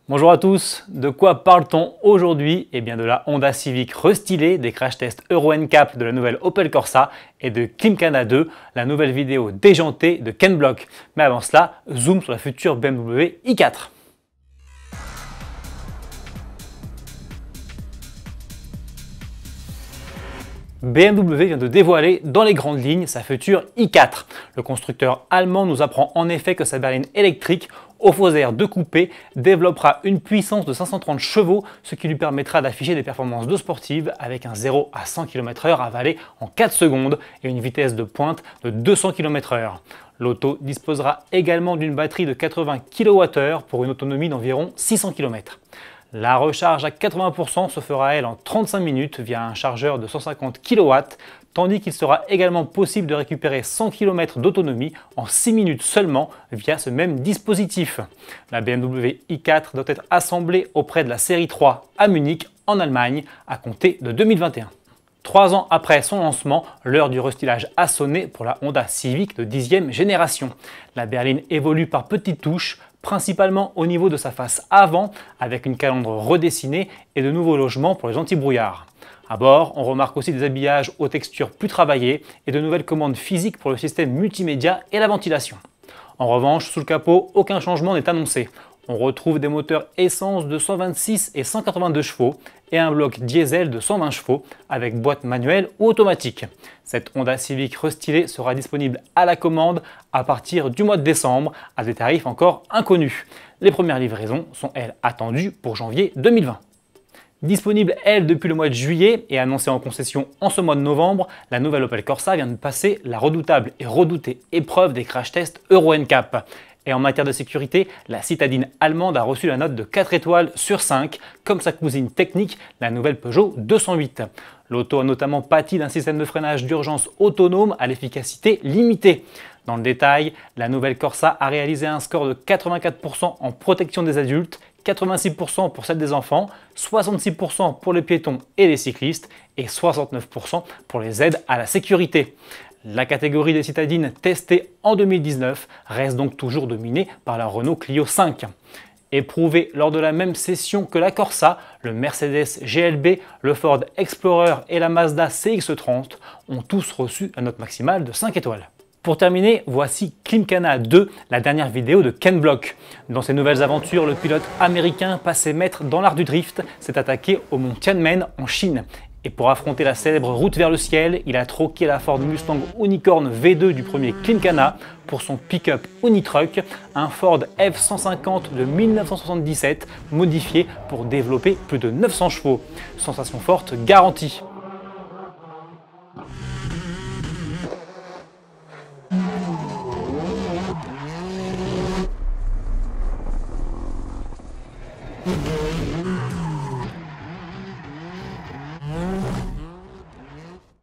Bonjour à tous, de quoi parle-t-on aujourd'hui? Eh bien de la Honda Civic restylée, des crash tests Euro NCAP de la nouvelle Opel Corsa et de Gymkhana 2, la nouvelle vidéo déjantée de Ken Block. Mais avant cela, zoom sur la future BMW i4. BMW vient de dévoiler dans les grandes lignes sa future i4. Le constructeur allemand nous apprend en effet que sa berline électrique au faux air de coupé développera une puissance de 530 chevaux, ce qui lui permettra d'afficher des performances de sportive avec un 0 à 100 km/h avalé en 4 secondes et une vitesse de pointe de 200 km/h. L'auto disposera également d'une batterie de 80 kWh pour une autonomie d'environ 600 km. La recharge à 80% se fera elle en 35 minutes via un chargeur de 150 kW, tandis qu'il sera également possible de récupérer 100 km d'autonomie en 6 minutes seulement via ce même dispositif. La BMW i4 doit être assemblée auprès de la série 3 à Munich en Allemagne à compter de 2021. 3 ans après son lancement, l'heure du restylage a sonné pour la Honda Civic de 10e génération. La berline évolue par petites touches, principalement au niveau de sa face avant, avec une calandre redessinée et de nouveaux logements pour les anti-brouillards. À bord, on remarque aussi des habillages aux textures plus travaillées et de nouvelles commandes physiques pour le système multimédia et la ventilation. En revanche, sous le capot, aucun changement n'est annoncé. On retrouve des moteurs essence de 126 et 182 chevaux et un bloc diesel de 120 chevaux avec boîte manuelle ou automatique. Cette Honda Civic restylée sera disponible à la commande à partir du mois de décembre à des tarifs encore inconnus. Les premières livraisons sont elles attendues pour janvier 2020. Disponible elle depuis le mois de juillet et annoncée en concession en ce mois de novembre, la nouvelle Opel Corsa vient de passer la redoutable et redoutée épreuve des crash tests Euro NCAP. Et en matière de sécurité, la citadine allemande a reçu la note de 4 étoiles sur 5, comme sa cousine technique, la nouvelle Peugeot 208. L'auto a notamment pâti d'un système de freinage d'urgence autonome à l'efficacité limitée. Dans le détail, la nouvelle Corsa a réalisé un score de 84% en protection des adultes, 86% pour celle des enfants, 66% pour les piétons et les cyclistes et 69% pour les aides à la sécurité. La catégorie des citadines testée en 2019 reste donc toujours dominée par la Renault Clio 5. Éprouvés lors de la même session que la Corsa, le Mercedes GLB, le Ford Explorer et la Mazda CX-30 ont tous reçu la note maximale de 5 étoiles. Pour terminer, voici Gymkhana 2, la dernière vidéo de Ken Block. Dans ses nouvelles aventures, le pilote américain passé maître dans l'art du drift s'est attaqué au mont Tianmen en Chine. Et pour affronter la célèbre route vers le ciel, il a troqué la Ford Mustang Unicorn V2 du premier Gymkhana pour son pick-up Unitruck, un Ford F-150 de 1977 modifié pour développer plus de 900 chevaux. Sensation forte garantie.